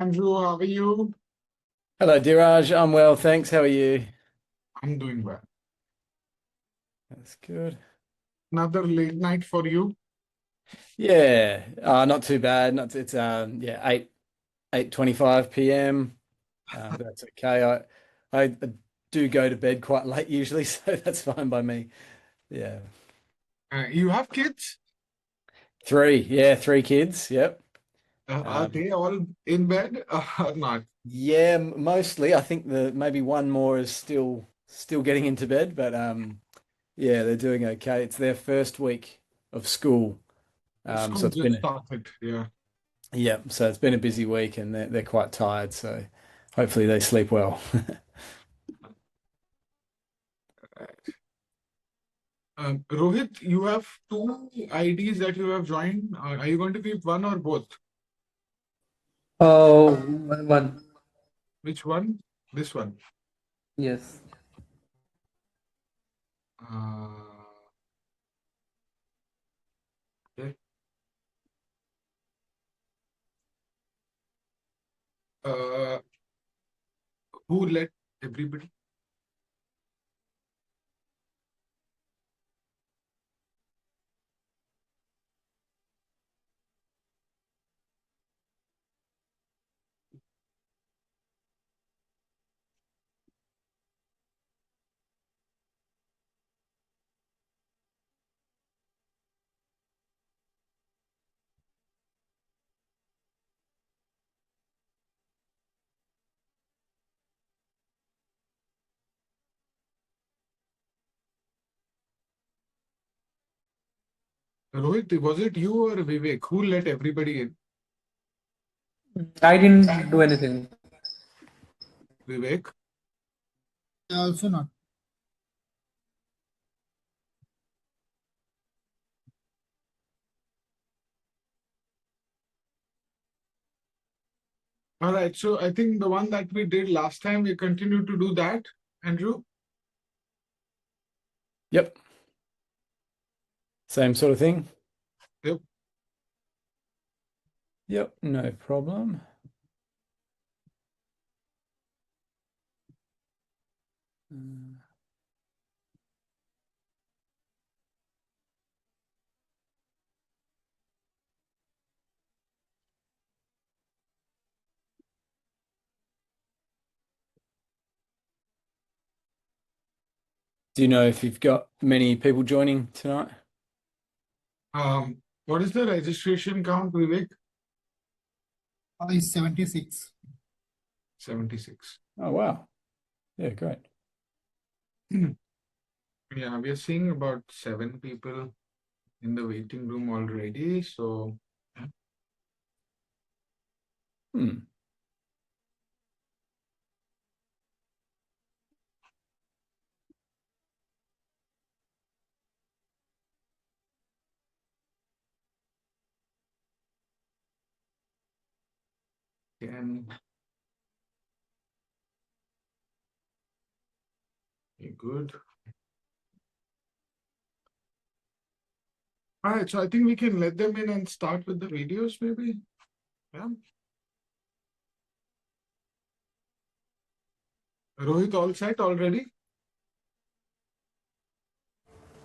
Andrew, how are you? Hello, Diraj. I'm well, thanks. How are you? I'm doing well. That's good. Another late night for you. Yeah, not too bad. Not it's yeah, 8:25 p.m. But that's okay. I do go to bed quite late usually, so that's fine by me. Yeah. You have kids? Three kids. Yep. Are Um, they all in bed or not? yeah, mostly. I think the maybe one more is still getting into bed, but yeah, they're doing okay. It's their first week of school. So School it's just been started. Yeah. Yeah, so it's been a busy week and they're quite tired, so hopefully they sleep well. Rohit, you have two IDs that you have joined. Are you going to keep one or both? Oh, one. Which one? This one. Yes. Uh, okay. Uh, who let everybody? Rohit, was it you or Vivek? Who let everybody in? I didn't do anything. Vivek? Also not. All right. So I think the one that we did last time, we continue to do that, Andrew. Yep, same sort of thing. Yep. Yep, no problem. Do you know if you've got many people joining tonight? What is the registration count, Vivek? Is 76. 76. Oh, wow. Yeah, great. Yeah, we are seeing about 7 people in the waiting room already. So Hmm. can be good. All right, so I think we can let them in and start with the videos, maybe. Yeah. Rohit, all set already?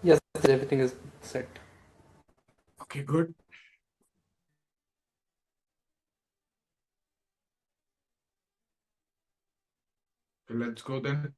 Yes, everything is set. Okay, good. Okay, let's go then.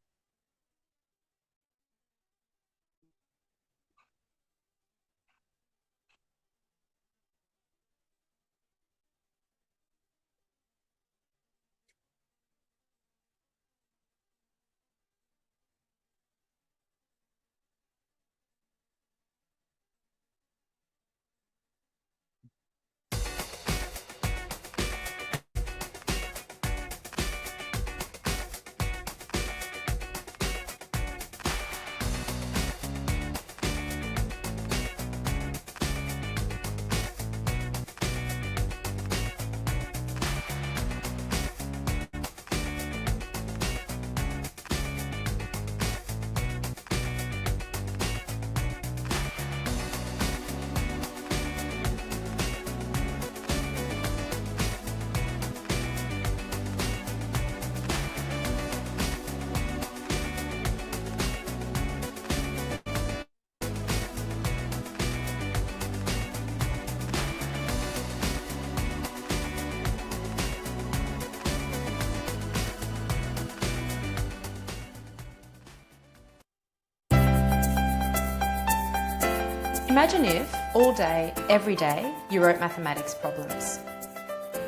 Imagine if, all day, every day, you wrote mathematics problems.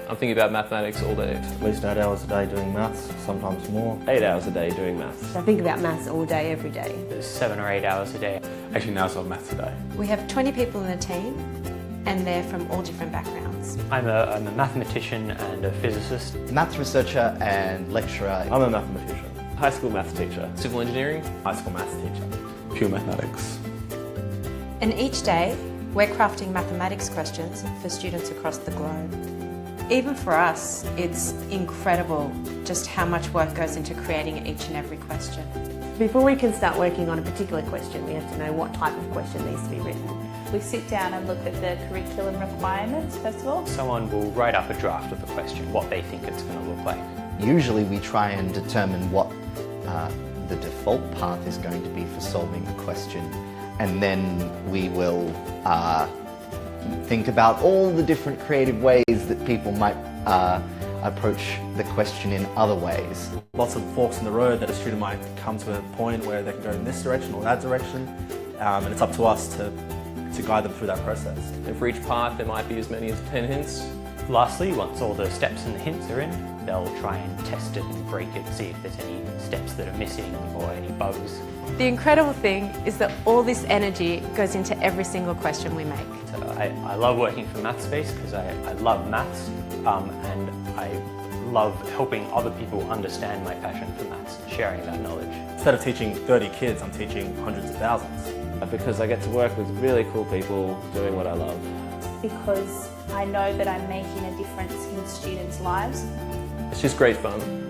I'm thinking about mathematics all day. At least 8 hours a day doing maths, sometimes more. 8 hours a day doing maths. I think about maths all day, every day. 7 or 8 hours a day. Actually, now it's on maths today. We have 20 people in the team, and they're from all different backgrounds. I'm a mathematician and a physicist. Maths researcher and lecturer. I'm a mathematician. High school maths teacher. Civil engineering. High school maths teacher. Pure mathematics. And each day, we're crafting mathematics questions for students across the globe. Even for us, it's incredible just how much work goes into creating each and every question. Before we can start working on a particular question, we have to know what type of question needs to be written. We sit down and look at the curriculum requirements first of all. Someone will write up a draft of the question, what they think it's going to look like. Usually we try and determine what the default path is going to be for solving a question, and then we will think about all the different creative ways that people might approach the question in other ways. Lots of forks in the road that a student might come to a point where they can go in this direction or that direction, and it's up to us to guide them through that process. And for each path, there might be as many as 10 hints. Lastly, once all the steps and the hints are in, they'll try and test it and break it, see if there's any steps that are missing or any bugs. The incredible thing is that all this energy goes into every single question we make. So I love working for Mathspace because I love maths and I love helping other people understand my passion for maths, sharing that knowledge. Instead of teaching 30 kids, I'm teaching hundreds of thousands. Because I get to work with really cool people doing what I love. Because I know that I'm making a difference in students' lives. It's just great fun.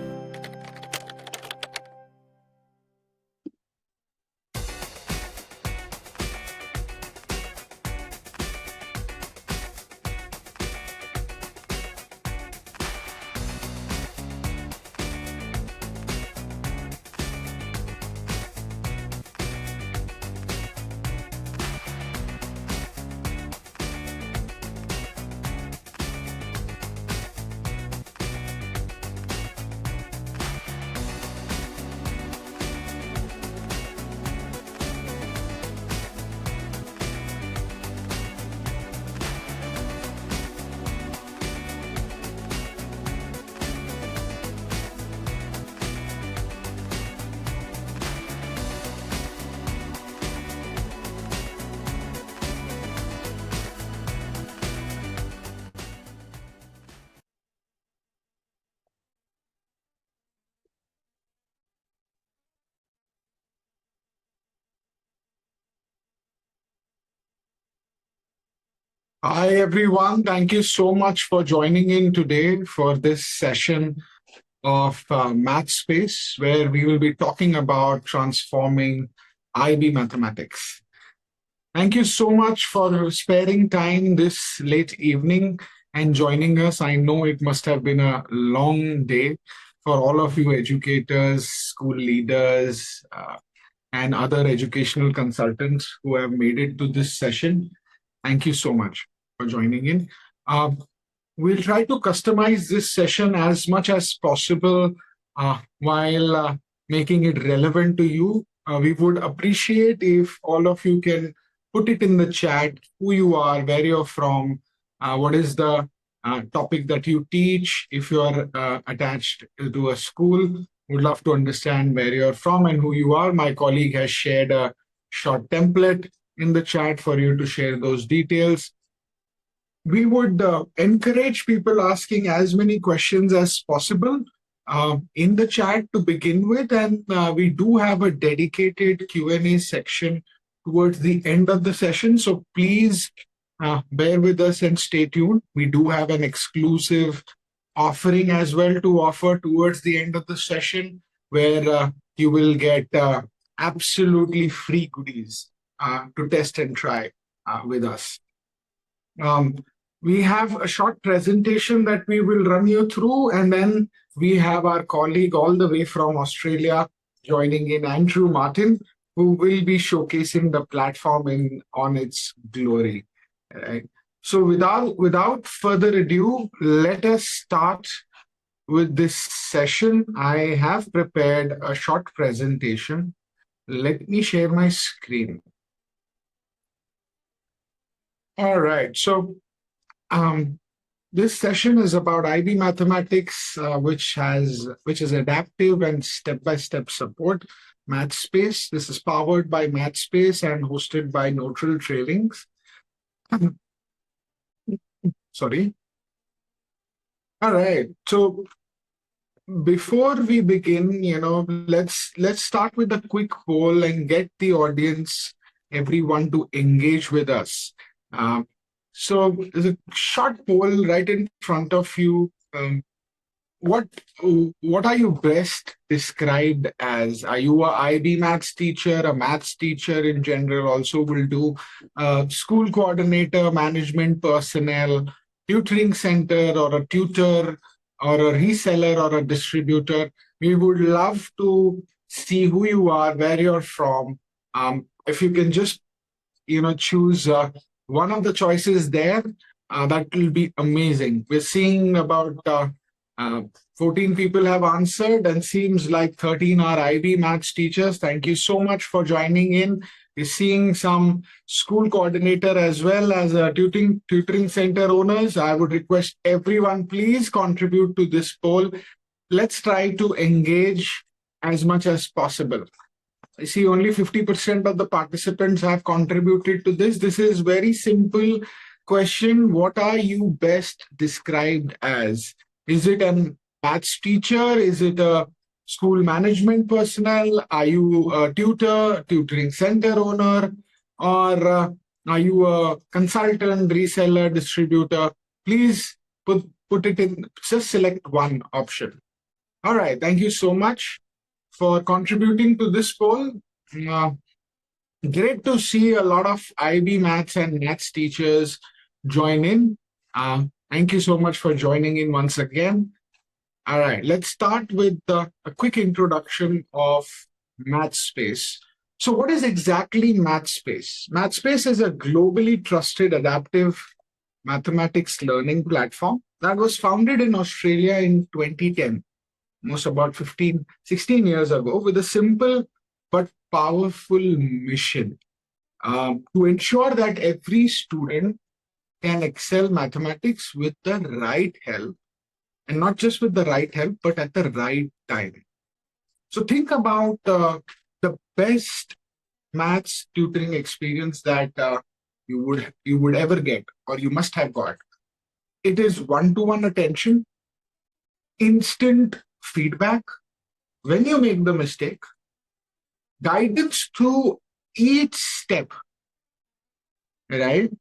Hi, everyone. Thank you so much for joining in today for this session of Mathspace, where we will be talking about transforming IB mathematics. Thank you so much for sparing time this late evening and joining us. I know it must have been a long day for all of you educators, school leaders, and other educational consultants who have made it to this session. Thank you so much for joining in. We'll try to customize this session as much as possible while making it relevant to you. We would appreciate if all of you can put it in the chat who you are, where you're from, what is the topic that you teach. If you're attached to a school, would love to understand where you're from and who you are. My colleague has shared a short template in the chat for you to share those details. We would encourage people asking as many questions as possible in the chat to begin with, and we do have a dedicated Q&A section towards the end of the session, so please bear with us and stay tuned. We do have an exclusive offering as well to offer towards the end of the session, where you will get absolutely free goodies to test and try with us. We have a short presentation that we will run you through, and then we have our colleague all the way from Australia joining in, Andrew Martin, who will be showcasing the platform on its glory. Right. So without further ado, let us start with this session. I have prepared a short presentation. Let me share my screen. All right. So this session is about IB mathematics, which is adaptive and step-by-step support. Mathspace. This is powered by Mathspace and hosted by Knotral Trainings. Sorry. All right. So before we begin, let's start with a quick poll and get the audience, everyone, to engage with us. So there's a short poll right in front of you. What are you best described as? Are you a IB maths teacher, a maths teacher in general? Also will do school coordinator, management personnel, tutoring center, or a tutor, or a reseller, or a distributor. We would love to see who you are, where you're from. If you can just choose one of the choices there, that will be amazing. We're seeing about 14 people have answered, and seems like 13 are IB maths teachers. Thank you so much for joining in. We're seeing some school coordinator as well as tutoring center owners. I would request everyone, please contribute to this poll. Let's try to engage as much as possible. I see only 50% of the participants have contributed to this. This is very simple question. What are you best described as? Is it a maths teacher? Is it a school management personnel? Are you a tutor, tutoring center owner? Or are you a consultant, reseller, distributor? Please put it in, just select one option. All right, thank you so much for contributing to this poll. Great to see a lot of IB maths and maths teachers join in. Thank you so much for joining in once again. All right, let's start with a quick introduction of Mathspace. So what is exactly Mathspace? Mathspace is a globally trusted adaptive mathematics learning platform that was founded in Australia in 2010. Almost about 16 years ago, with a simple but powerful mission to ensure that every student can excel mathematics with the right help, and not just with the right help, but at the right time. So think about the best maths tutoring experience that you would ever get, or you must have got. It is one-to-one attention, instant feedback when you make the mistake, guidance through each step, right?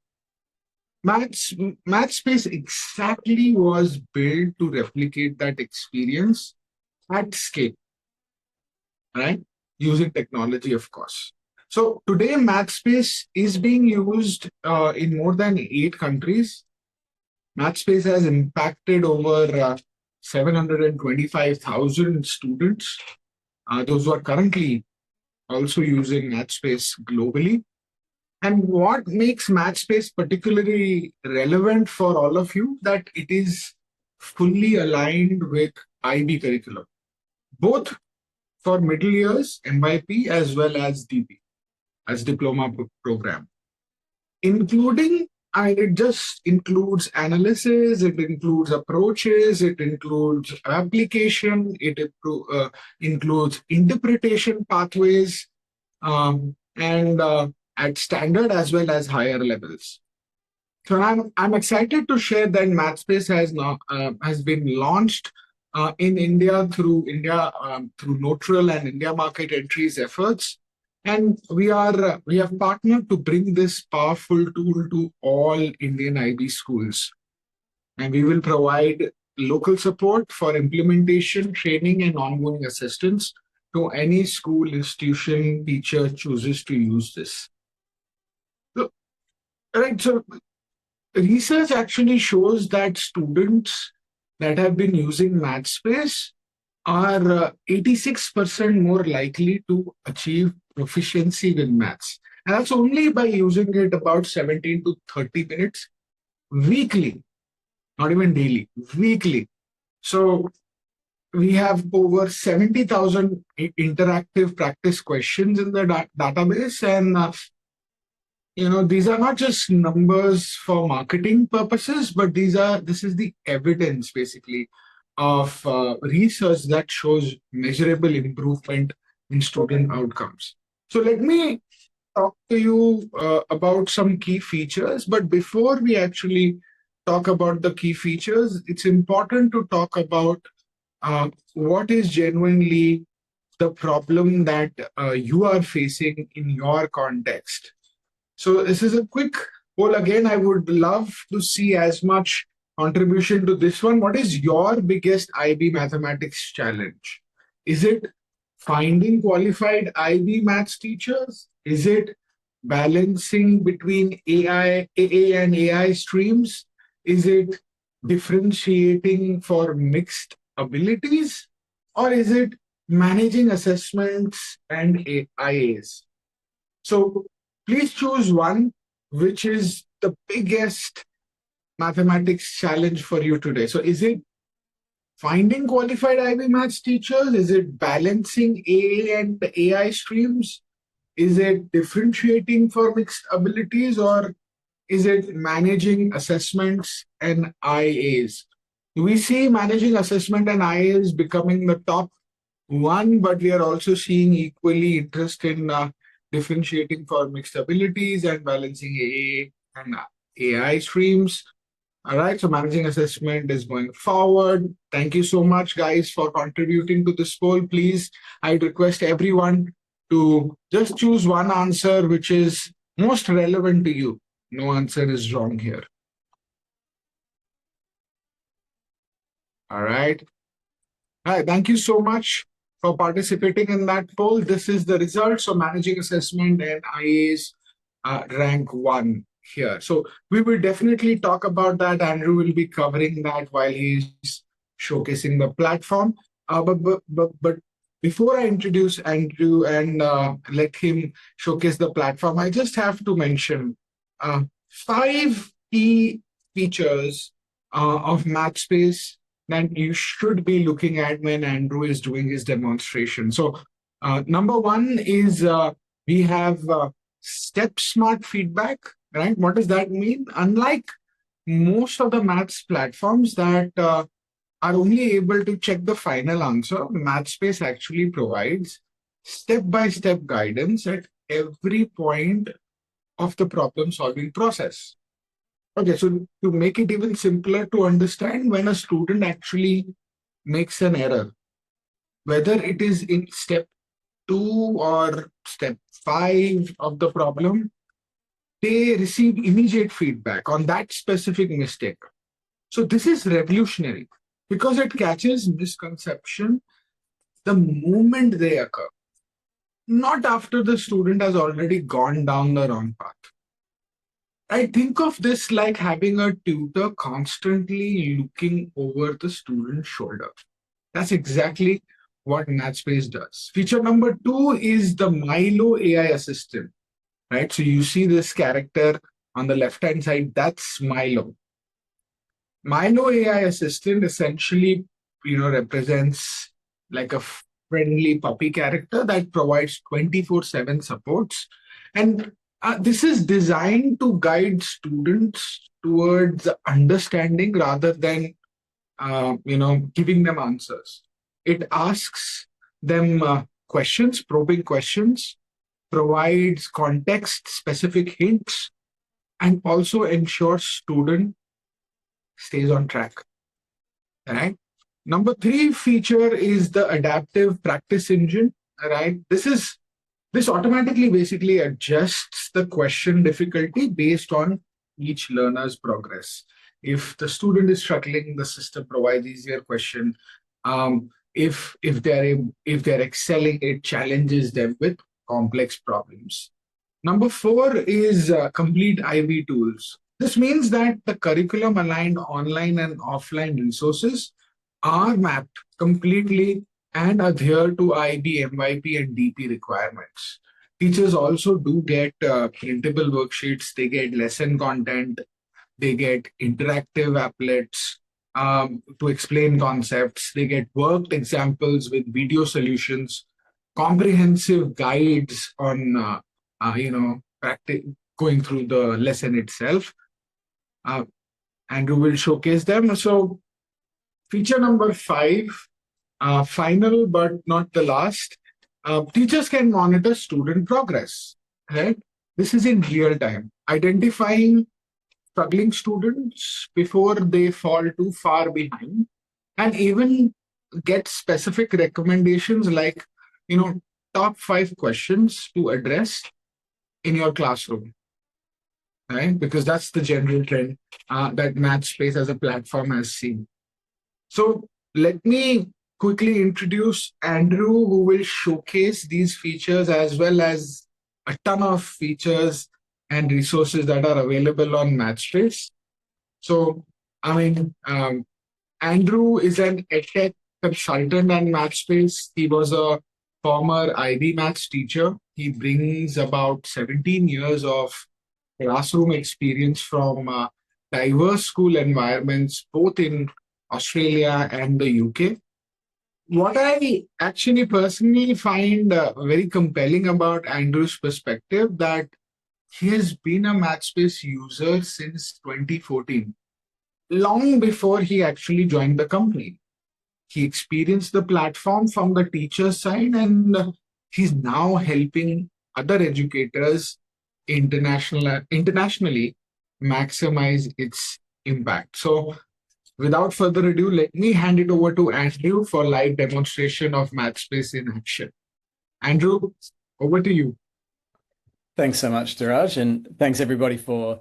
Mathspace exactly was built to replicate that experience at scale, right? Using technology, of course. So today, Mathspace is being used in more than 8 countries. Mathspace has impacted over 725,000 students, those who are currently also using Mathspace globally. And what makes Mathspace particularly relevant for all of you, that it is fully aligned with IB curriculum, both for middle years, MYP, as well as DP, as Diploma program, including, it just includes analysis, it includes approaches, it includes application, it includes interpretation pathways, and at standard as well as higher levels. So I'm excited to share that Mathspace has been launched in India through Knotral and India Market Entry's efforts. And we have partnered to bring this powerful tool to all Indian IB schools. And we will provide local support for implementation, training, and ongoing assistance to any school, institution, teacher chooses to use this. So research actually shows that students that have been using Mathspace are 86% more likely to achieve proficiency with maths. And that's only by using it about 17 to 30 minutes weekly, not even daily, weekly. So we have over 70,000 interactive practice questions in the database, and these are not just numbers for marketing purposes, but this is the evidence basically of research that shows measurable improvement in student outcomes. So let me talk to you about some key features, but before we actually talk about the key features, it's important to talk about what is genuinely the problem that you are facing in your context. So this is a quick poll. Again, I would love to see as much contribution to this one. What is your biggest IB mathematics challenge? Is it finding qualified IB maths teachers? Is it balancing between AA and AI streams? Is it differentiating for mixed abilities? Or is it managing assessments and IAs? So please choose one, which is the biggest mathematics challenge for you today. So is it finding qualified IB maths teachers? Is it balancing AA and AI streams? Is it differentiating for mixed abilities, or is it managing assessments and IAs? We see managing assessment and IAs becoming the top one, but we are also seeing equally interest in differentiating for mixed abilities and balancing AA and AI streams. All right, so managing assessment is going forward. Thank you so much, guys, for contributing to this poll. Please, I'd request everyone to just choose one answer which is most relevant to you. No answer is wrong here. All right. All right, thank you so much for participating in that poll. This is the result. So managing assessment and IAs rank 1 here. So we will definitely talk about that. Andrew will be covering that while he's showcasing the platform. But before I introduce Andrew and let him showcase the platform, I just have to mention 5 key features of Mathspace that you should be looking at when Andrew is doing his demonstration. So number 1 is we have step smart feedback, right? What does that mean? Unlike most of the maths platforms that are only able to check the final answer, Mathspace actually provides step-by-step guidance at every point of the problem-solving process. Okay, so to make it even simpler to understand, when a student actually makes an error, whether it is in step 2 or step 5 of the problem, they receive immediate feedback on that specific mistake. So this is revolutionary because it catches misconception the moment they occur, not after the student has already gone down the wrong path. I think of this like having a tutor constantly looking over the student's shoulder. That's exactly what Mathspace does. Feature number 2 is the Milo AI assistant, right? So you see this character on the left-hand side, that's Milo. Milo AI assistant essentially, represents like a friendly puppy character that provides 24/7 supports. And this is designed to guide students towards understanding rather than, giving them answers. It asks them questions, probing questions, provides context-specific hints, and also ensures student stays on track. Right? Number 3 feature is the adaptive practice engine. Right? This automatically basically adjusts the question difficulty based on each learner's progress. If the student is struggling, the system provides easier question. If they're excelling, it challenges them with complex problems. Number 4 is complete IB tools. This means that the curriculum aligned online and offline resources are mapped completely and adhere to IB, MYP, and DP requirements. Teachers also do get printable worksheets, they get lesson content, they get interactive applets to explain concepts, they get worked examples with video solutions, comprehensive guides on going through the lesson itself. Andrew will showcase them. So feature number 5, final but not the last. Teachers can monitor student progress, right? This is in real time, identifying struggling students before they fall too far behind, and even get specific recommendations like, top 5 questions to address in your classroom, right? Because that's the general trend that Mathspace as a platform has seen. So let me quickly introduce Andrew, who will showcase these features as well as a ton of features and resources that are available on Mathspace. So, Andrew is an EdTech consultant at Mathspace. He was a former IB Maths teacher. He brings about 17 years of classroom experience from diverse school environments, both in Australia and the UK. What I actually personally find very compelling about Andrew's perspective, that he has been a Mathspace user since 2014, long before he actually joined the company. He experienced the platform from the teacher side, and he's now helping other educators internationally maximize its impact. So without further ado, let me hand it over to Andrew for live demonstration of Mathspace in action. Andrew, over to you. Thanks so much, Diraj, and thanks everybody for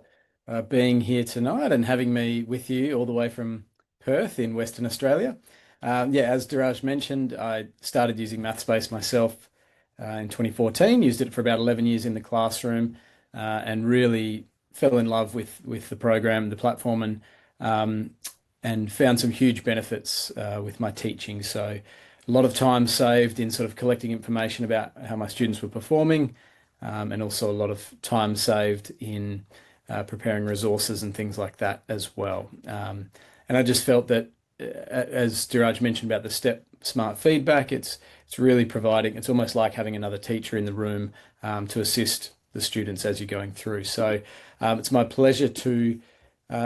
being here tonight and having me with you all the way from Perth in Western Australia. As Diraj mentioned, I started using Mathspace myself in 2014, used it for about 11 years in the classroom, and really fell in love with the program, the platform, and found some huge benefits with my teaching. So a lot of time saved in sort of collecting information about how my students were performing, and also a lot of time saved in preparing resources and things like that as well. And I just felt that, as Diraj mentioned about the step smart feedback, it's really providing, it's almost like having another teacher in the room to assist the students as you're going through. So it's my pleasure to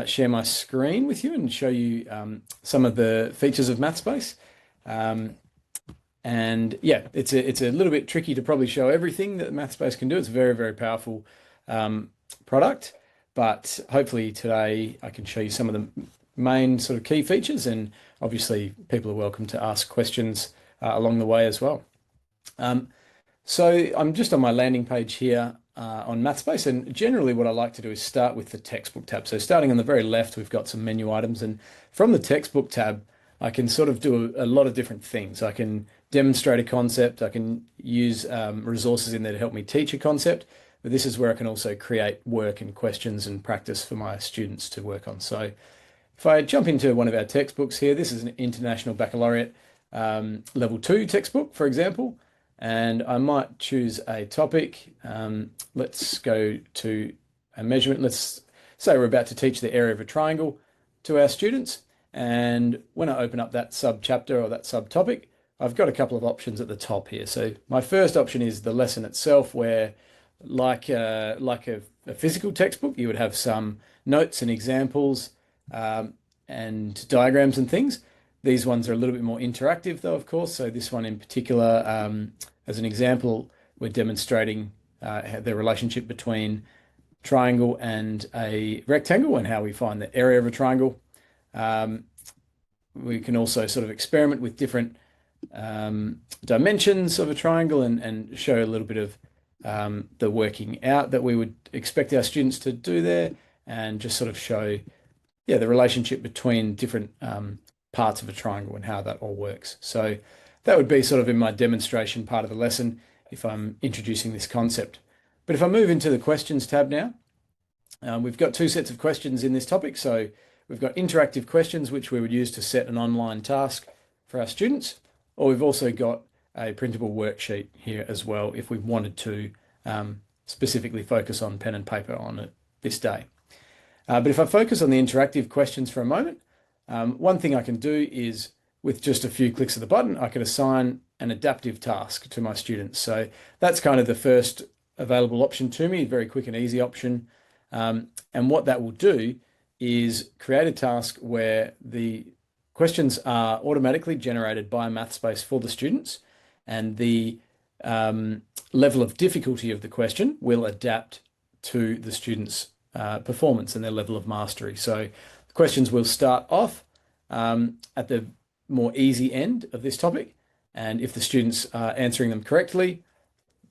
share my screen with you and show you some of the features of Mathspace. It's a little bit tricky to probably show everything that Mathspace can do. It's a very, very powerful product, but hopefully today I can show you some of the main sort of key features, and obviously people are welcome to ask questions along the way as well. So I'm just on my landing page here on Mathspace, and generally what I like to do is start with the textbook tab. So starting on the very left, we've got some menu items, and from the textbook tab, I can sort of do a lot of different things. I can demonstrate a concept, I can use resources in there to help me teach a concept, but this is where I can also create work and questions and practice for my students to work on. So if I jump into one of our textbooks here, this is an International Baccalaureate Level 2 textbook, for example, and I might choose a topic. Let's go to a measurement. Let's say we're about to teach the area of a triangle to our students. And when I open up that sub-chapter or that subtopic, I've got a couple of options at the top here. So my first option is the lesson itself, where like a physical textbook, you would have some notes and examples and diagrams and things. These ones are a little bit more interactive though, of course. So this one in particular, as an example, we're demonstrating the relationship between triangle and a rectangle and how we find the area of a triangle. We can also sort of experiment with different dimensions of a triangle and show a little bit of the working out that we would expect our students to do there, and just sort of show the relationship between different parts of a triangle and how that all works. So that would be sort of in my demonstration part of the lesson if I'm introducing this concept. But if I move into the questions tab now, we've got 2 sets of questions in this topic. So we've got interactive questions, which we would use to set an online task for our students, or we've also got a printable worksheet here as well if we wanted to specifically focus on pen and paper on it this day. But if I focus on the interactive questions for a moment, one thing I can do is, with just a few clicks of the button, I can assign an adaptive task to my students. So that's kind of the first available option to me, very quick and easy option. And what that will do is create a task where the questions are automatically generated by Mathspace for the students, and the level of difficulty of the question will adapt to the students' performance and their level of mastery. So the questions will start off at the more easy end of this topic, and if the students are answering them correctly,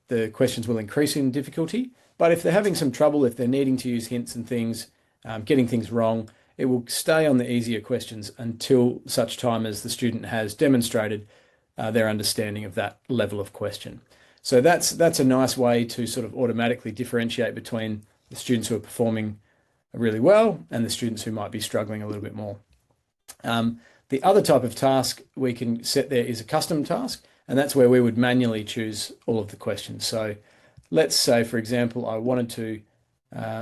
the questions will increase in difficulty. But if they're having some trouble, if they're needing to use hints and things, getting things wrong, it will stay on the easier questions until such time as the student has demonstrated their understanding of that level of question. So that's a nice way to sort of automatically differentiate between the students who are performing really well and the students who might be struggling a little bit more. The other type of task we can set there is a custom task, and that's where we would manually choose all of the questions. So let's say, for example, I wanted to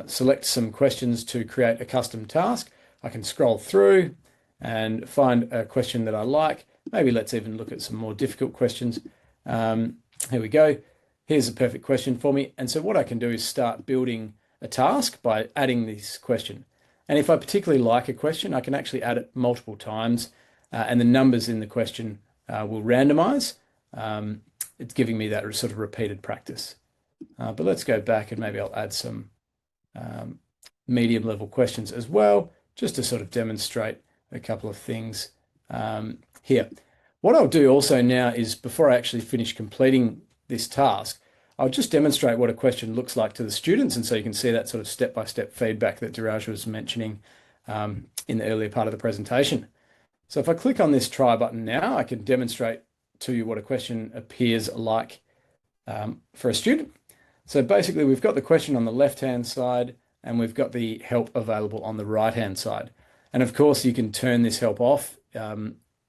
select some questions to create a custom task. I can scroll through and find a question that I like. Maybe let's even look at some more difficult questions. Here we go. Here's a perfect question for me. And so what I can do is start building a task by adding this question. And if I particularly like a question, I can actually add it multiple times, and the numbers in the question will randomize. It's giving me that sort of repeated practice. But let's go back and maybe I'll add some medium level questions as well, just to sort of demonstrate a couple of things here. What I'll do also now is, before I actually finish completing this task, I'll just demonstrate what a question looks like to the students, and so you can see that sort of step-by-step feedback that Diraj was mentioning in the earlier part of the presentation. So if I click on this try button now, I can demonstrate to you what a question appears like for a student. So basically, we've got the question on the left-hand side, and we've got the help available on the right-hand side. And of course, you can turn this help off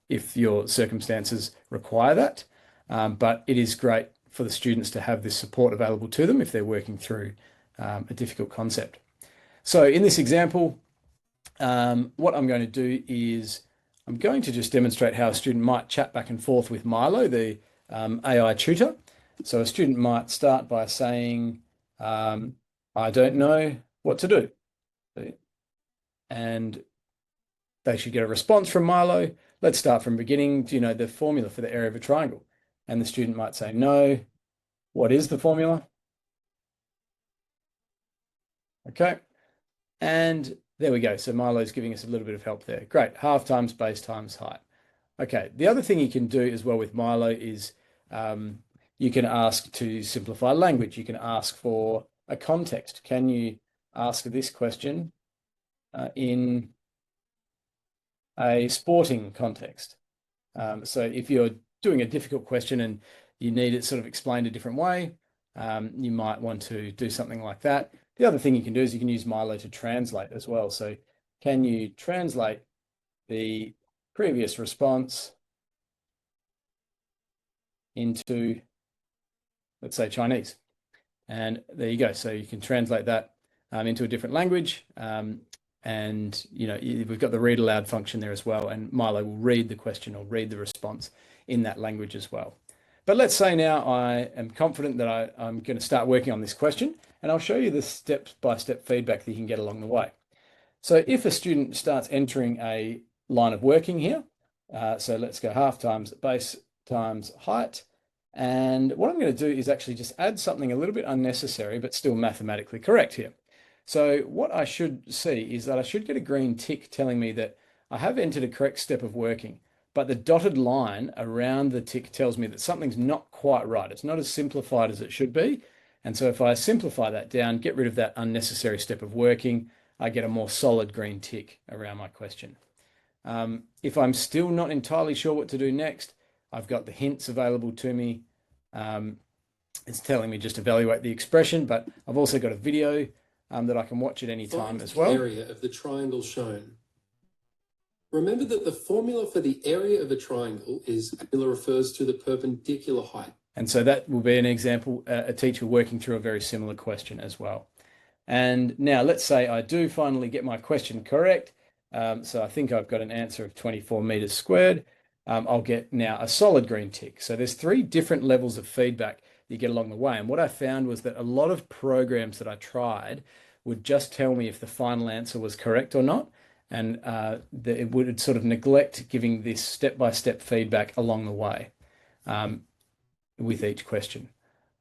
if your circumstances require that, but it is great for the students to have this support available to them if they're working through a difficult concept. So in this example, what I'm going to do is I'm going to just demonstrate how a student might chat back and forth with Milo, the AI tutor. So a student might start by saying, I don't know what to do. And they should get a response from Milo. Let's start from beginning. Do you know the formula for the area of a triangle? And the student might say, no. What is the formula? Okay. And there we go. So Milo's giving us a little bit of help there. Great. Half times base times height. Okay. The other thing you can do as well with Milo is you can ask to simplify language. You can ask for a context. Can you ask this question in a sporting context? So if you're doing a difficult question and you need it sort of explained a different way, you might want to do something like that. The other thing you can do is you can use Milo to translate as well. So can you translate the previous response into, let's say, Chinese? And there you go. So you can translate that into a different language. And you know, we've got the read aloud function there as well, and Milo will read the question or read the response in that language as well. But let's say now I am confident that I'm going to start working on this question, and I'll show you the step-by-step feedback that you can get along the way. So if a student starts entering a line of working here, so let's go half times base times height, and what I'm going to do is actually just add something a little bit unnecessary but still mathematically correct here. So what I should see is that I should get a green tick telling me that I have entered a correct step of working, but the dotted line around the tick tells me that something's not quite right. It's not as simplified as it should be. And so if I simplify that down, get rid of that unnecessary step of working, I get a more solid green tick around my question. If I'm still not entirely sure what to do next, I've got the hints available to me. It's telling me just evaluate the expression, but I've also got a video that I can watch at any time as well. Area of the triangle shown. Remember that the formula for the area of a triangle is refers to the perpendicular height. And so that will be an example, a teacher working through a very similar question as well. And now let's say I do finally get my question correct. So I think I've got an answer of 24 meters squared. I'll get now a solid green tick. So there's 3 different levels of feedback you get along the way. And what I found was that a lot of programs that I tried would just tell me if the final answer was correct or not. And it would sort of neglect giving this step-by-step feedback along the way with each question.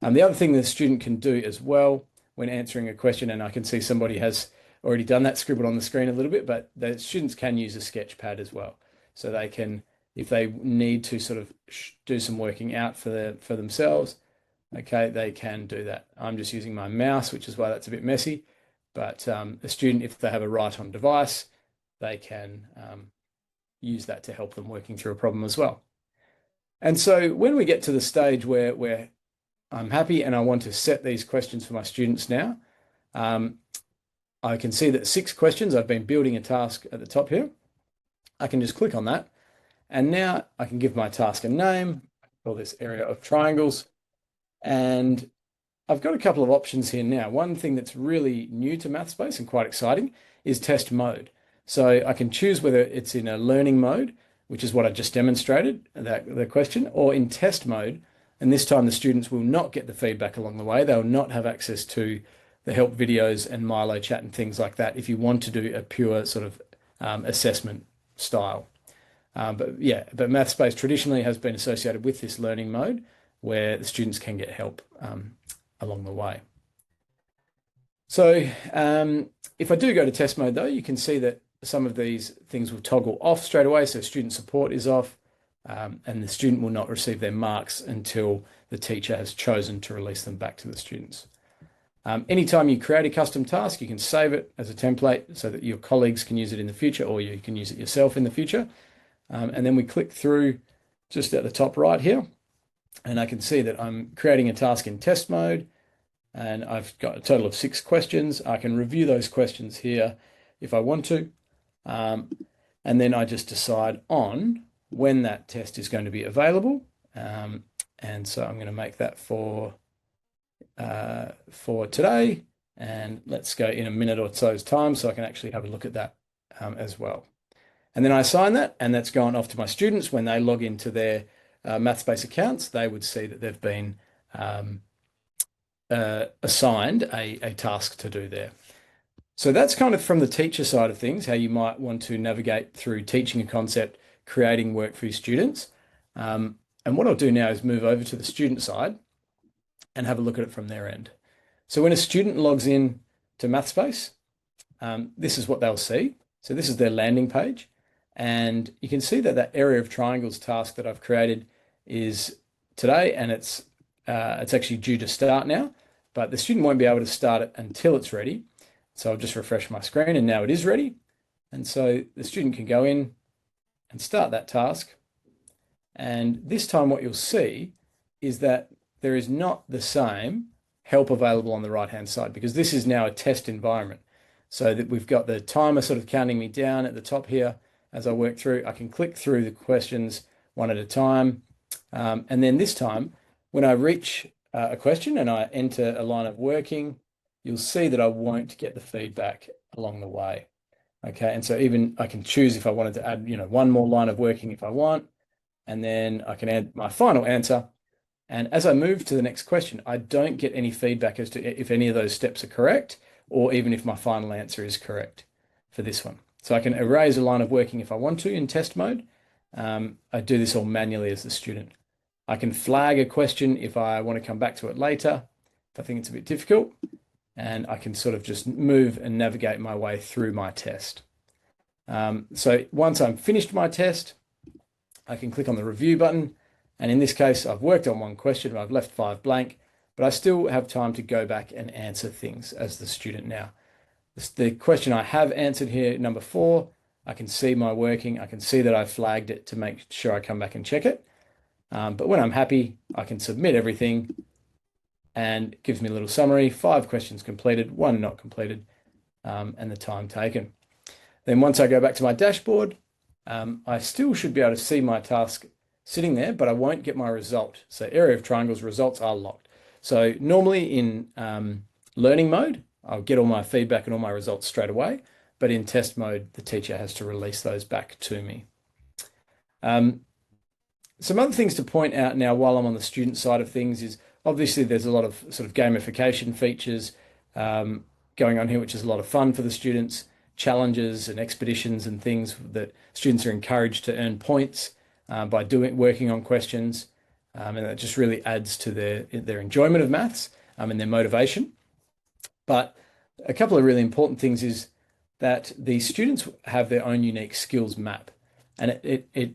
The other thing the student can do as well when answering a question, and I can see somebody has already done that, scribbled on the screen a little bit, but the students can use a sketch pad as well. So they can, if they need to sort of do some working out for themselves, okay, they can do that. I'm just using my mouse, which is why that's a bit messy. But a student, if they have a write-on device, they can use that to help them working through a problem as well. And so when we get to the stage where I'm happy and I want to set these questions for my students now, I can see that 6 questions. I've been building a task at the top here. I can just click on that. And now I can give my task a name, call this area of triangles. And I've got a couple of options here now. One thing that's really new to Mathspace and quite exciting is test mode. So I can choose whether it's in a learning mode, which is what I just demonstrated, the question, or in test mode. And this time the students will not get the feedback along the way. They'll not have access to the help videos and Milo chat and things like that if you want to do a pure sort of assessment style. But Mathspace traditionally has been associated with this learning mode where the students can get help along the way. So if I do go to test mode though, you can see that some of these things will toggle off straight away. So student support is off and the student will not receive their marks until the teacher has chosen to release them back to the students. Anytime you create a custom task, you can save it as a template so that your colleagues can use it in the future, or you can use it yourself in the future. And then we click through just at the top right here, and I can see that I'm creating a task in test mode, and I've got a total of 6 questions. I can review those questions here if I want to. And then I just decide on when that test is going to be available. And so I'm going to make that for today, and let's go in a minute or so's time so I can actually have a look at that as well. And then I assign that, and that's gone off to my students. When they log into their Mathspace accounts, they would see that they've been assigned a task to do there. So that's kind of from the teacher side of things, how you might want to navigate through teaching a concept, creating work for your students. And what I'll do now is move over to the student side and have a look at it from their end. So when a student logs in to Mathspace, this is what they'll see. So this is their landing page. And you can see that that area of triangles task that I've created is today, and it's actually due to start now, but the student won't be able to start it until it's ready. So I'll just refresh my screen, and now it is ready. And so the student can go in and start that task. And this time what you'll see is that there is not the same help available on the right-hand side, because this is now a test environment. So that we've got the timer sort of counting me down at the top here as I work through. I can click through the questions one at a time. And then this time, when I reach a question and I enter a line of working, you'll see that I won't get the feedback along the way. Okay, and so even I can choose if I wanted to add, one more line of working if I want, and then I can add my final answer. And as I move to the next question, I don't get any feedback as to if any of those steps are correct, or even if my final answer is correct for this one. So I can erase a line of working if I want to in test mode. I do this all manually as the student. I can flag a question if I want to come back to it later, if I think it's a bit difficult, and I can sort of just move and navigate my way through my test. So once I'm finished my test, I can click on the review button. And in this case, I've worked on one question, I've left 5 blank, but I still have time to go back and answer things as the student now. The question I have answered here, number 4, I can see my working, I can see that I flagged it to make sure I come back and check it. But when I'm happy, I can submit everything, and it gives me a little summary, 5 questions completed, 1 not completed, and the time taken. Then once I go back to my dashboard, I still should be able to see my task sitting there, but I won't get my result. So area of triangles results are locked. So normally in learning mode, I'll get all my feedback and all my results straight away, but in test mode, the teacher has to release those back to me. Some other things to point out now while I'm on the student side of things is obviously there's a lot of sort of gamification features going on here, which is a lot of fun for the students, challenges and expeditions and things that students are encouraged to earn points by working on questions. And that just really adds to their enjoyment of maths and their motivation. But a couple of really important things is that the students have their own unique skills map, and it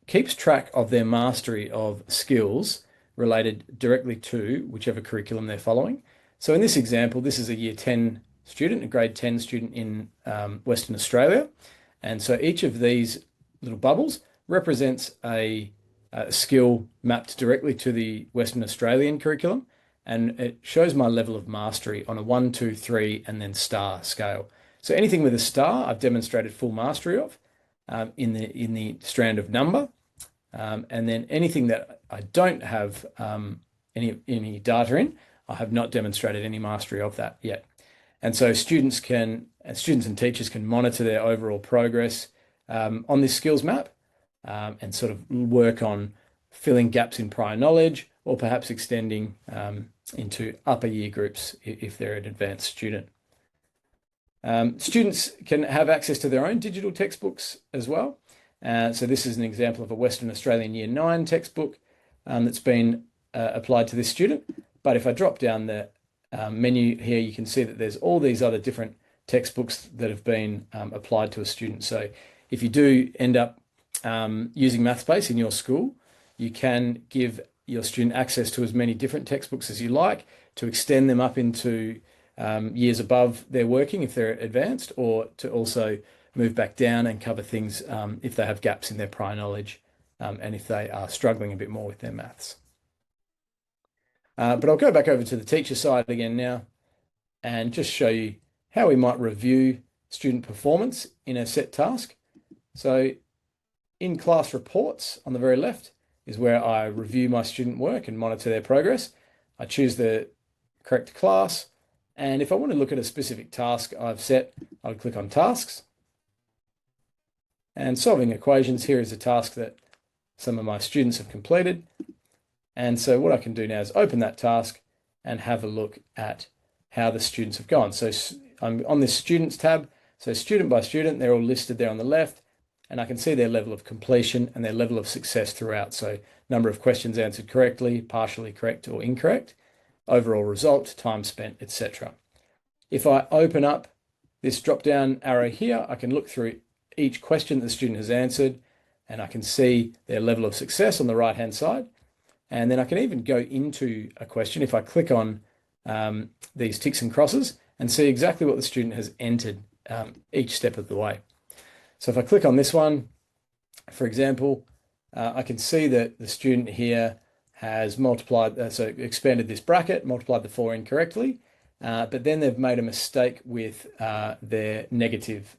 keeps track of their mastery of skills related directly to whichever curriculum they're following. So in this example, this is a year 10 student, a grade 10 student in Western Australia. And so each of these little bubbles represents a skill mapped directly to the Western Australian curriculum. And it shows my level of mastery on a 1, 2, 3, and then star scale. So anything with a star, I've demonstrated full mastery of in the strand of number. And then anything that I don't have any data in, I have not demonstrated any mastery of that yet. And so students and teachers can monitor their overall progress on this skills map and sort of work on filling gaps in prior knowledge, or perhaps extending into upper year groups if they're an advanced student. Students can have access to their own digital textbooks as well. So this is an example of a Western Australian Year 9 textbook that's been applied to this student. But if I drop down the menu here, you can see that there's all these other different textbooks that have been applied to a student. So if you do end up using Mathspace in your school, you can give your student access to as many different textbooks as you like to extend them up into years above their working if they're advanced, or to also move back down and cover things if they have gaps in their prior knowledge and if they are struggling a bit more with their maths. But I'll go back over to the teacher side again now and just show you how we might review student performance in a set task. So in class reports on the very left is where I review my student work and monitor their progress. I choose the correct class, and if I want to look at a specific task I've set, I would click on tasks. And solving equations here is a task that some of my students have completed. And so what I can do now is open that task and have a look at how the students have gone. So I'm on this students tab. So student by student, they're all listed there on the left, and I can see their level of completion and their level of success throughout. So number of questions answered correctly, partially correct or incorrect, overall result, time spent, etc. If I open up this drop-down arrow here, I can look through each question the student has answered, and I can see their level of success on the right-hand side. And then I can even go into a question if I click on these ticks and crosses and see exactly what the student has entered each step of the way. So if I click on this one, for example, I can see that the student here has multiplied, so expanded this bracket, multiplied the 4 incorrectly, but then they've made a mistake with their negative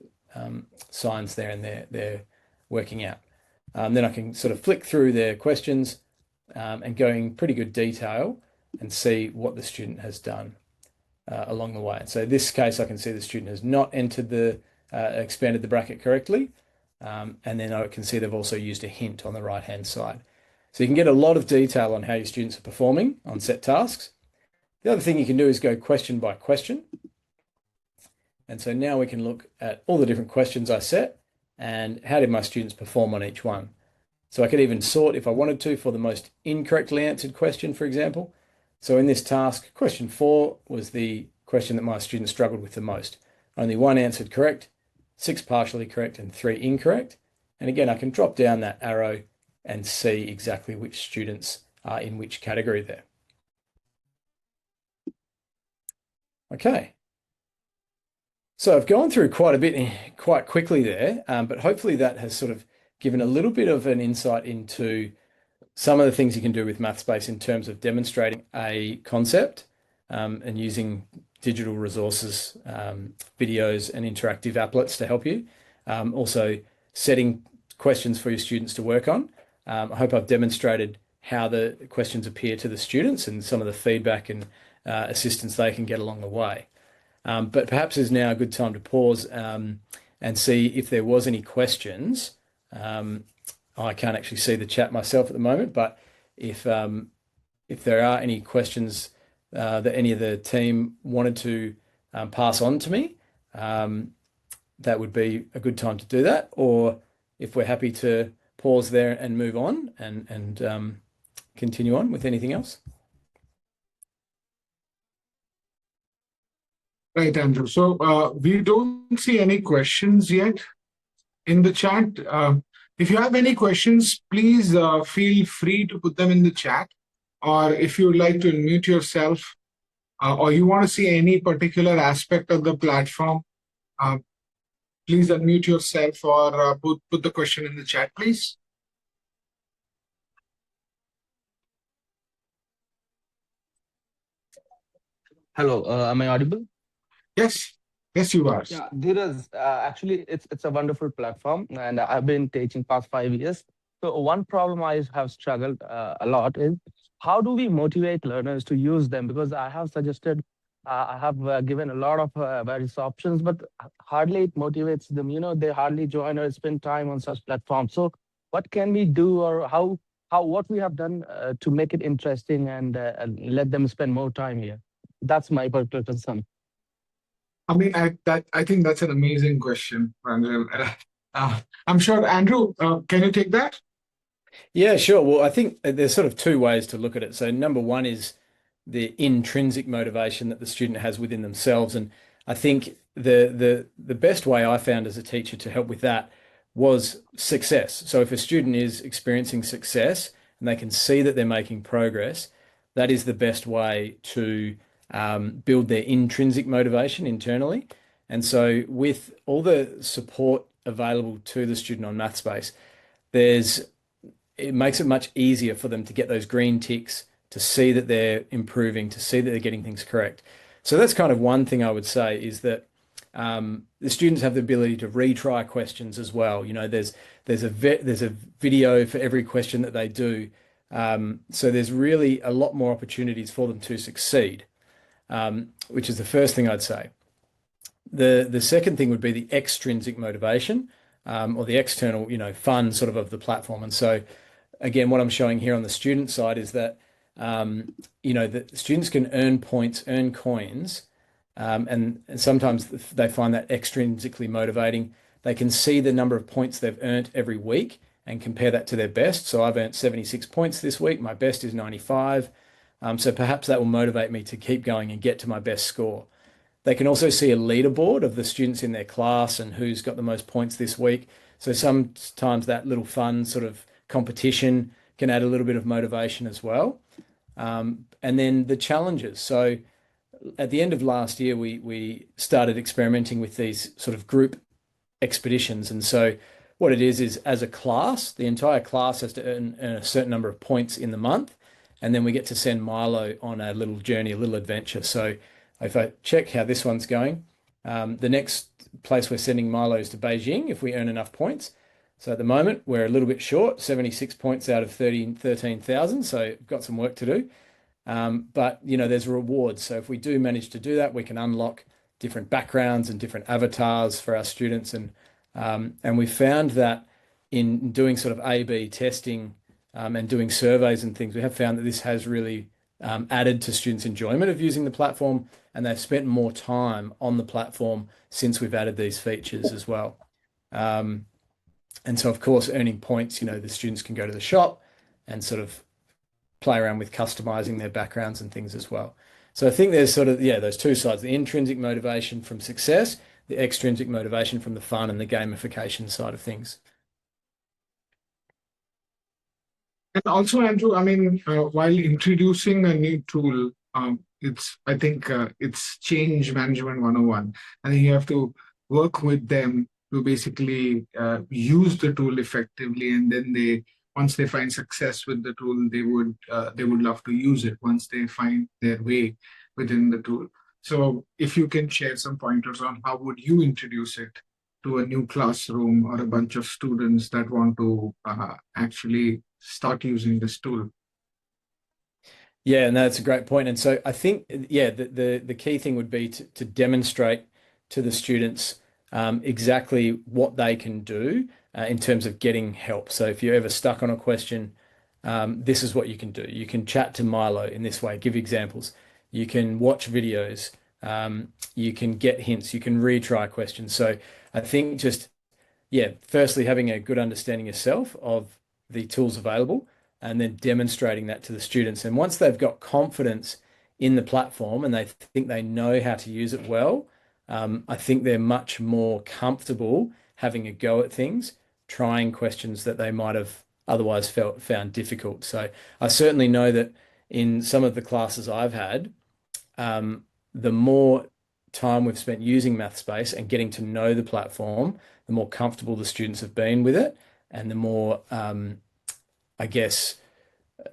signs there, and they're working out. Then I can sort of flick through their questions and go in pretty good detail and see what the student has done along the way. So in this case, I can see the student has not entered the expanded the bracket correctly, and then I can see they've also used a hint on the right-hand side. So you can get a lot of detail on how your students are performing on set tasks. The other thing you can do is go question by question. And so now we can look at all the different questions I set and how did my students perform on each one. So I could even sort if I wanted to for the most incorrectly answered question, for example. So in this task, question 4 was the question that my students struggled with the most. Only 1 answered correct, 6 partially correct, and 3 incorrect. And again, I can drop down that arrow and see exactly which students are in which category there. Okay. So I've gone through quite a bit quite quickly there, but hopefully that has sort of given a little bit of an insight into some of the things you can do with Mathspace in terms of demonstrating a concept and using digital resources, videos and interactive applets to help you. Also setting questions for your students to work on. I hope I've demonstrated how the questions appear to the students and some of the feedback and assistance they can get along the way. But perhaps is now a good time to pause and see if there was any questions. I can't actually see the chat myself at the moment, but if if there are any questions that any of the team wanted to pass on to me, that would be a good time to do that. Or if we're happy to pause there and move on and continue on with anything else. Right, Andrew. So we don't see any questions yet in the chat. If you have any questions, please feel free to put them in the chat. Or if you would like to unmute yourself, or you want to see any particular aspect of the platform, please unmute yourself or put the question in the chat, please. Hello, am I audible? Yes, yes, you are. Yeah, there is actually it's a wonderful platform, and I've been teaching past 5 years. So one problem I have struggled a lot is how do we motivate learners to use them? Because I have suggested, I have given a lot of various options, but hardly it motivates them. You know, they hardly join or spend time on such platforms. So what can we do, or how what we have done to make it interesting and let them spend more time here? That's my particular concern. I mean, I think that's an amazing question, Ranjil. I'm sure, Andrew, can you take that? Yeah, sure. Well, I think there's sort of two ways to look at it. So number one is the intrinsic motivation that the student has within themselves. And I think the best way I found as a teacher to help with that was success. So if a student is experiencing success and they can see that they're making progress, that is the best way to build their intrinsic motivation internally. And so with all the support available to the student on Mathspace, it makes it much easier for them to get those green ticks, to see that they're improving, to see that they're getting things correct. So that's kind of one thing I would say, is that the students have the ability to retry questions as well. You know, there's a video for every question that they do. So there's really a lot more opportunities for them to succeed, which is the first thing I'd say. The second thing would be the extrinsic motivation, or the external, fun sort of the platform. And so again, what I'm showing here on the student side is that, the students can earn points, earn coins, and sometimes they find that extrinsically motivating. They can see the number of points they've earned every week and compare that to their best. So I've earned 76 points this week. My best is 95. So perhaps that will motivate me to keep going and get to my best score. They can also see a leaderboard of the students in their class and who's got the most points this week. So sometimes that little fun sort of competition can add a little bit of motivation as well. And then the challenges. So at the end of last year, we started experimenting with these sort of group expeditions. And so what it is as a class, the entire class has to earn a certain number of points in the month. And then we get to send Milo on a little journey, a little adventure. So if I check how this one's going, the next place we're sending Milo is to Beijing if we earn enough points. So at the moment, we're a little bit short, 76 points out of 13,000. So we've got some work to do. But, there's rewards. So if we do manage to do that, we can unlock different backgrounds and different avatars for our students. And we found that in doing sort of A/B testing and doing surveys and things, we have found that this has really added to students' enjoyment of using the platform, and they've spent more time on the platform since we've added these features as well. And so, of course, earning points, the students can go to the shop and sort of play around with customizing their backgrounds and things as well. So I think there's sort of, those two sides, the intrinsic motivation from success, the extrinsic motivation from the fun and the gamification side of things. And also, Andrew, I mean, while introducing a new tool, I think it's change management 101. I think you have to work with them to basically use the tool effectively, and then once they find success with the tool, they would love to use it once they find their way within the tool. So if you can share some pointers on how would you introduce it to a new classroom or a bunch of students that want to actually start using this tool. Yeah, and that's a great point. And so I think, the key thing would be to demonstrate to the students exactly what they can do in terms of getting help. So if you're ever stuck on a question, this is what you can do. You can chat to Milo in this way, give examples. You can watch videos. You can get hints. You can retry questions. So I think just, yeah, firstly, having a good understanding yourself of the tools available and then demonstrating that to the students. And once they've got confidence in the platform and they think they know how to use it well, I think they're much more comfortable having a go at things, trying questions that they might have otherwise found difficult. So I certainly know that in some of the classes I've had, the more time we've spent using Mathspace and getting to know the platform, the more comfortable the students have been with it, and the more, I guess,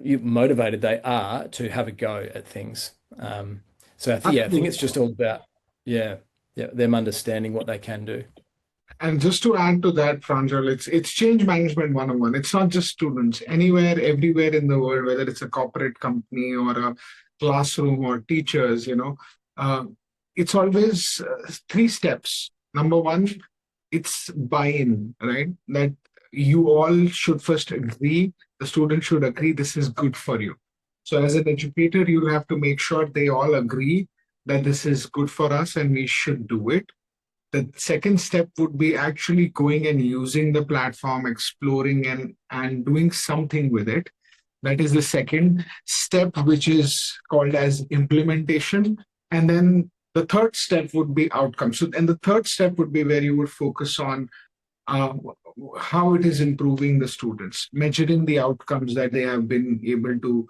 motivated they are to have a go at things. So I think it's just all about, them understanding what they can do. And just to add to that, Pranjal, it's change management 101. It's not just students. Anywhere, everywhere in the world, whether it's a corporate company or a classroom or teachers, it's always 3 steps. Number 1, it's buy-in, right? That you all should first agree, the student should agree this is good for you. So as an educator, you have to make sure they all agree that this is good for us and we should do it. The second step would be actually going and using the platform, exploring and doing something with it. That is the second step, which is called as implementation. And then the third step would be outcomes. And the third step would be where you would focus on how it is improving the students, measuring the outcomes that they have been able to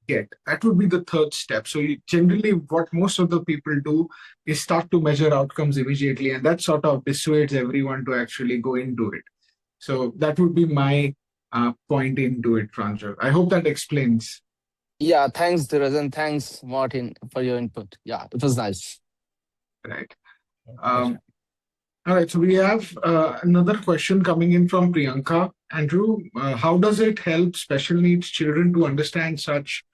get. That would be the third step. So generally what most of the people do is start to measure outcomes immediately, and that sort of dissuades everyone to actually go into it. So that would be my point into it, Pranjal. I hope that explains. Yeah, thanks, Dheeraj, and thanks, Martin, for your input. Yeah, it was nice. Right. All right, so we have another question coming in from Priyanka. Andrew, how does it help special needs children to understand such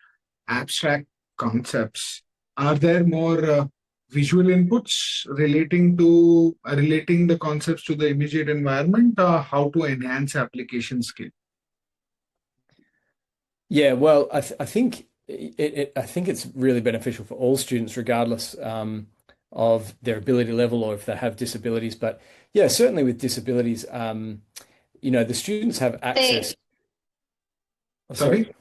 abstract concepts? Are there more visual inputs relating the concepts to the immediate environment? How to enhance application skill? Yeah, well, I think it's really beneficial for all students, regardless of their ability level or if they have disabilities. But yeah, certainly with disabilities, the students have access. Sorry?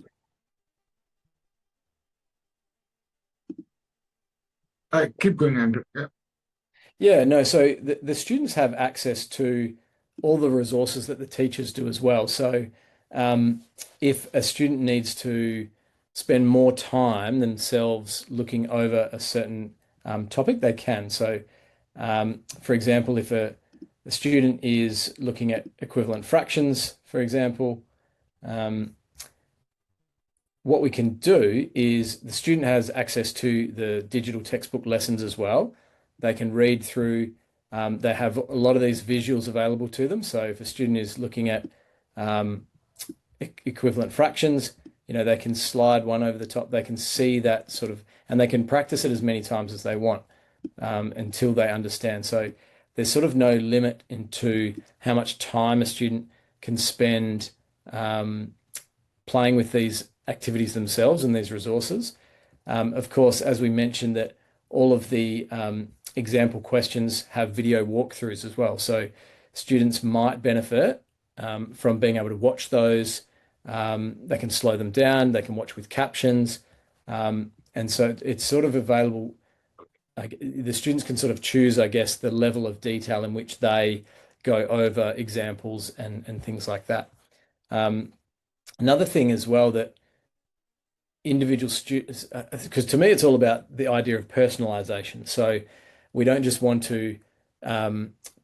Keep going, Andrew. Yeah. Yeah, no, so the students have access to all the resources that the teachers do as well. So if a student needs to spend more time themselves looking over a certain topic, they can. So for example, if a student is looking at equivalent fractions, for example, what we can do is the student has access to the digital textbook lessons as well. They can read through, they have a lot of these visuals available to them. So if a student is looking at equivalent fractions, they can slide one over the top. They can see that sort of, and they can practice it as many times as they want until they understand. So there's sort of no limit into how much time a student can spend playing with these activities themselves and these resources. Of course, as we mentioned, that all of the example questions have video walkthroughs as well. So students might benefit from being able to watch those. They can slow them down, they can watch with captions. And so it's sort of available. The students can sort of choose, I guess, the level of detail in which they go over examples and things like that. Another thing as well that individual students, because to me it's all about the idea of personalization. So we don't just want to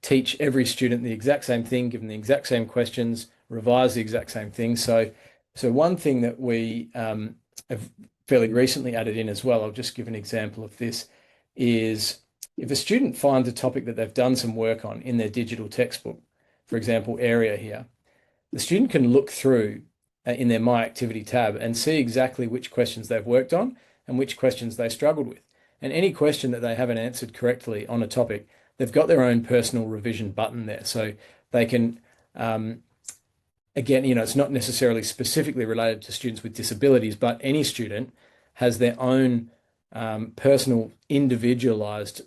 teach every student the exact same thing, give them the exact same questions, revise the exact same thing. So one thing that we have fairly recently added in as well, I'll just give an example of this, is if a student finds a topic that they've done some work on in their digital textbook, for example, area here, the student can look through in their My Activity tab and see exactly which questions they've worked on and which questions they struggled with. And any question that they haven't answered correctly on a topic, they've got their own personal revision button there. So they can again, it's not necessarily specifically related to students with disabilities, but any student has their own personal, individualized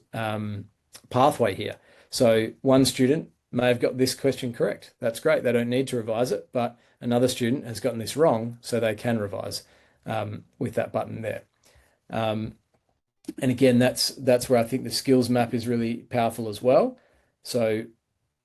pathway here. So one student may have got this question correct. That's great. They don't need to revise it, but another student has gotten this wrong, so they can revise with that button there. And again, that's where I think the skills map is really powerful as well. So,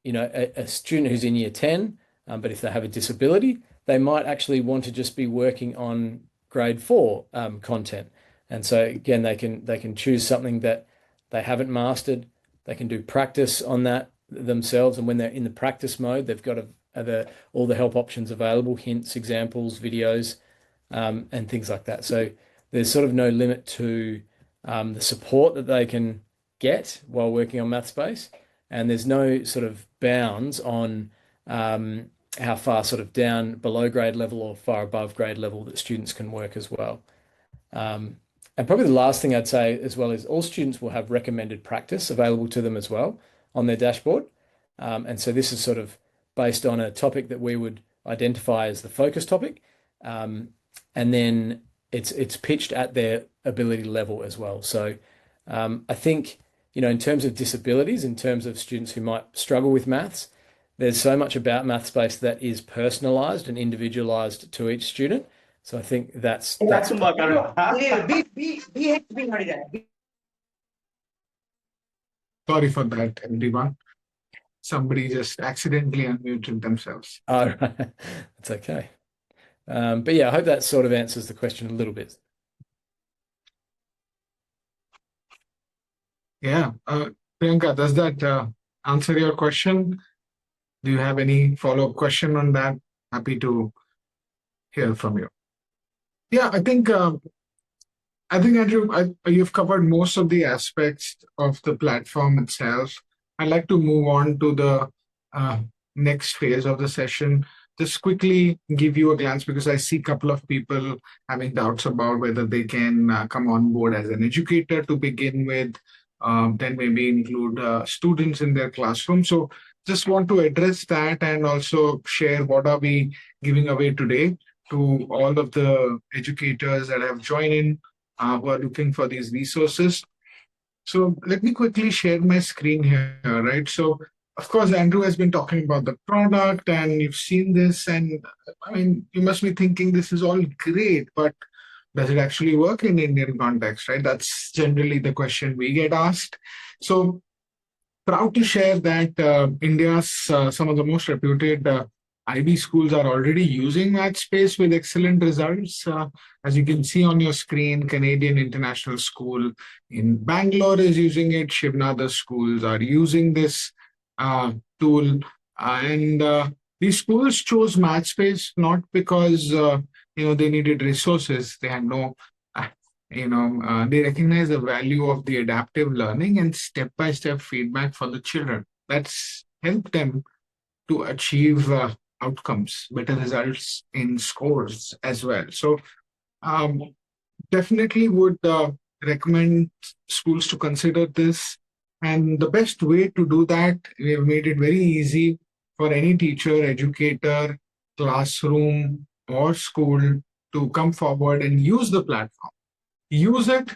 a student who's in year 10, but if they have a disability, they might actually want to just be working on grade 4 content. And so again, they can choose something that they haven't mastered. They can do practice on that themselves. And when they're in the practice mode, they've got all the help options available, hints, examples, videos, and things like that. So there's sort of no limit to the support that they can get while working on Mathspace. And there's no sort of bounds on how far sort of down below grade level or far above grade level that students can work as well. And probably the last thing I'd say as well is all students will have recommended practice available to them as well on their dashboard. And so this is sort of based on a topic that we would identify as the focus topic. And then it's pitched at their ability level as well. So I think, in terms of disabilities, in terms of students who might struggle with maths, there's so much about Mathspace that is personalized and individualized to each student. So I think that's Sorry for that, everyone. Somebody just accidentally unmuted themselves. Oh, right. That's okay. But yeah, I hope that sort of answers the question a little bit. Yeah. Priyanka, does that answer your question? Do you have any follow-up question on that? Happy to hear from you. Yeah, I think Andrew, you've covered most of the aspects of the platform itself. I'd like to move on to the next phase of the session. Just quickly give you a glance because I see a couple of people having doubts about whether they can come on board as an educator to begin with, then maybe include students in their classroom. So just want to address that and also share what are we giving away today to all of the educators that have joined in who are looking for these resources. So let me quickly share my screen here, right? So of course, Andrew has been talking about the product and you've seen this, and I mean, you must be thinking this is all great, but does it actually work in Indian context, right? That's generally the question we get asked. So proud to share that India's some of the most reputed IB schools are already using Mathspace with excellent results. As you can see on your screen, Canadian International School in Bangalore is using it. Shivnada schools are using this tool. And these schools chose Mathspace not because they needed resources. They had no, they recognize the value of the adaptive learning and step-by-step feedback for the children. That's helped them to achieve outcomes, better results in scores as well. So definitely would recommend schools to consider this. And the best way to do that, we have made it very easy for any teacher, educator, classroom, or school to come forward and use the platform. Use it,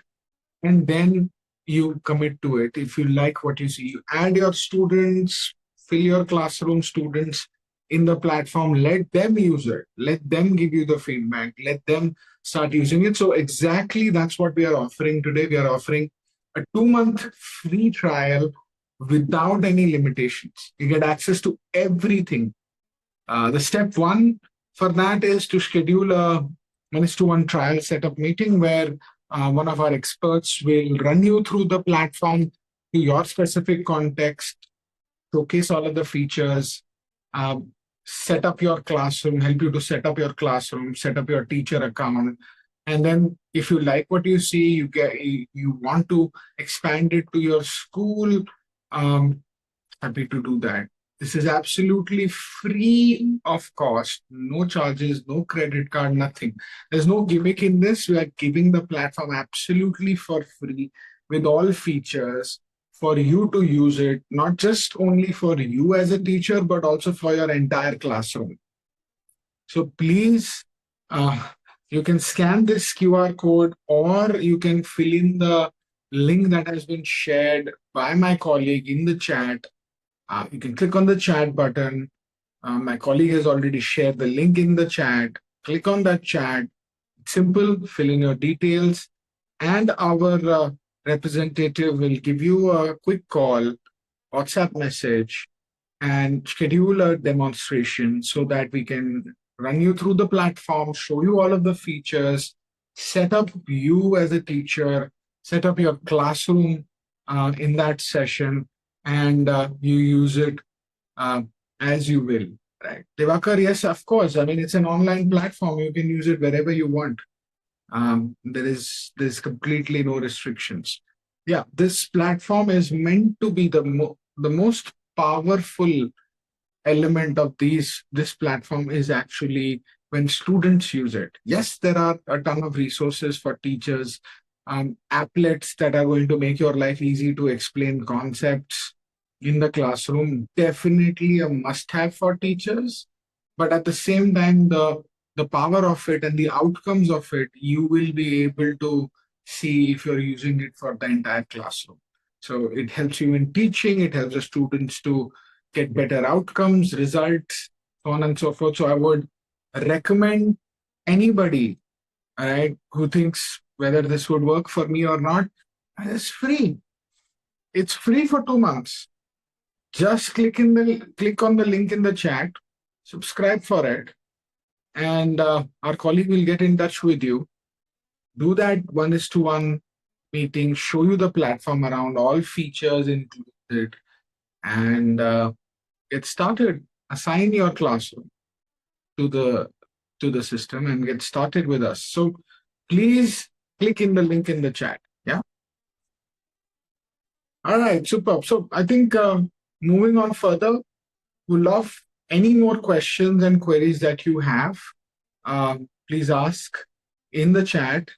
and then you commit to it. If you like what you see, you add your students, fill your classroom students in the platform, let them use it, let them give you the feedback, let them start using it. So exactly that's what we are offering today. We are offering a 2-month free trial without any limitations. You get access to everything. The step 1 for that is to schedule a 1:1 trial setup meeting where one of our experts will run you through the platform to your specific context, showcase all of the features, set up your classroom, help you to set up your classroom, set up your teacher account. And then if you like what you see, you want to expand it to your school, happy to do that. This is absolutely free of cost, no charges, no credit card, nothing. There's no gimmick in this. We are giving the platform absolutely for free with all features for you to use it, not just only for you as a teacher, but also for your entire classroom. So please, you can scan this QR code, or you can fill in the link that has been shared by my colleague in the chat. You can click on the chat button. My colleague has already shared the link in the chat. Click on that chat. Simple, fill in your details, and our representative will give you a quick call, WhatsApp message, and schedule a demonstration so that we can run you through the platform, show you all of the features, set up you as a teacher, set up your classroom in that session, and you use it as you will. Right, Devakar, yes, of course. I mean, it's an online platform. You can use it wherever you want. There's completely no restrictions. Yeah, this platform is meant to be the most powerful element of this platform is actually when students use it. Yes, there are a ton of resources for teachers, applets that are going to make your life easy to explain concepts in the classroom. Definitely a must-have for teachers, but at the same time, the power of it and the outcomes of it, you will be able to see if you're using it for the entire classroom. So it helps you in teaching, it helps the students to get better outcomes, results, so on and so forth. So I would recommend anybody, all right, who thinks whether this would work for me or not, it's free. It's free for 2 months. Just click on the link in the chat, subscribe for it, and our colleague will get in touch with you. Do that 1:1 meeting, show you the platform around, all features included, and get started. Assign your classroom to the system and get started with us. So please click in the link in the chat. Yeah. All right, superb. So I think moving on further, we'd love any more questions and queries that you have. Please ask in the chat.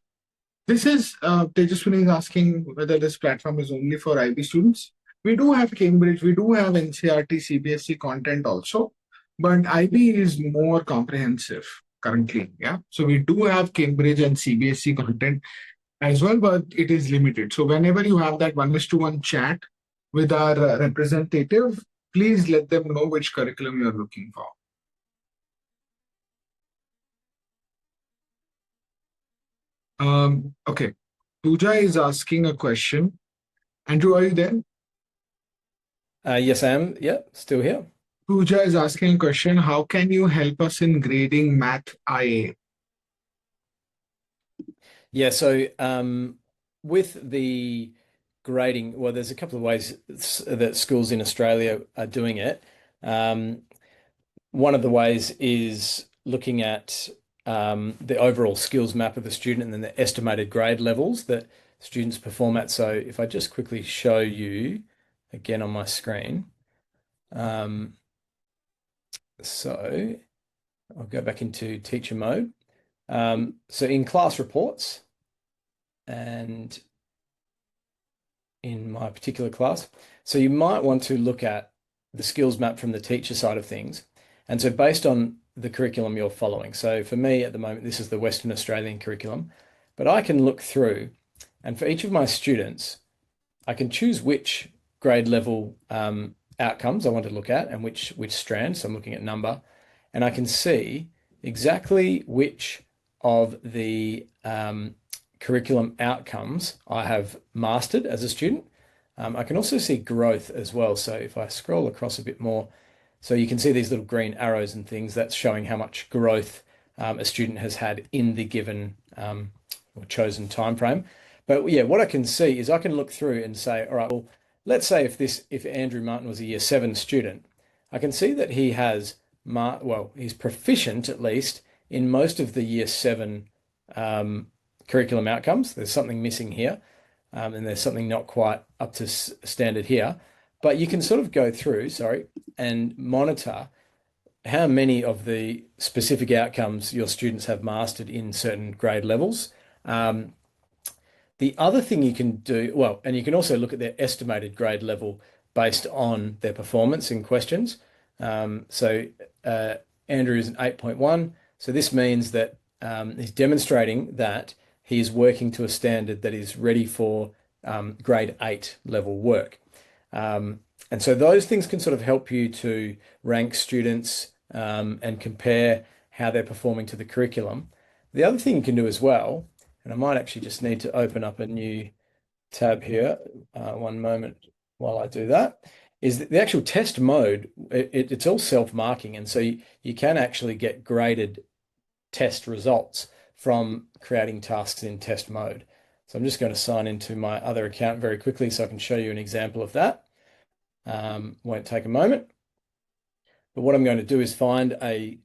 This is Tejaswini is asking whether this platform is only for IB students. We do have Cambridge, we do have NCERT, CBSE content also, but IB is more comprehensive currently. Yeah, so we do have Cambridge and CBSE content as well, but it is limited. So whenever you have that 1:1 chat with our representative, please let them know which curriculum you're looking for. Okay, Pooja is asking a question. Andrew, are you there? Yes, I am. Yeah, still here. Pooja is asking a question. How can you help us in grading Math IA? Yeah, so with the grading, well, there's a couple of ways that schools in Australia are doing it. One of the ways is looking at the overall skills map of the student and then the estimated grade levels that students perform at. So if I just quickly show you again on my screen. So I'll go back into teacher mode. So in class reports and in my particular class, so you might want to look at the skills map from the teacher side of things. And so based on the curriculum you're following. So for me at the moment, this is the Western Australian curriculum, but I can look through and for each of my students, I can choose which grade level outcomes I want to look at and which strand. So I'm looking at number, and I can see exactly which of the curriculum outcomes I have mastered as a student. I can also see growth as well. So if I scroll across a bit more, so you can see these little green arrows and things, that's showing how much growth a student has had in the given or chosen time frame. But yeah, what I can see is I can look through and say, all right, well, let's say if Andrew Martin was a year 7 student, I can see that he has, he's proficient at least in most of the year 7 curriculum outcomes. There's something missing here, and there's something not quite up to standard here. But you can sort of go through, and monitor how many of the specific outcomes your students have mastered in certain grade levels. The other thing you can do, and you can also look at their estimated grade level based on their performance in questions. So Andrew is an 8.1. So this means that he's demonstrating that he is working to a standard that is ready for grade 8 level work. And so those things can sort of help you to rank students and compare how they're performing to the curriculum. The other thing you can do as well, and I might actually just need to open up a new tab here, one moment while I do that, is the actual test mode. It's all self-marking, and so you can actually get graded test results from creating tasks in test mode. So I'm just going to sign into my other account very quickly so I can show you an example of that. Won't take a moment. But what I'm going to do is find a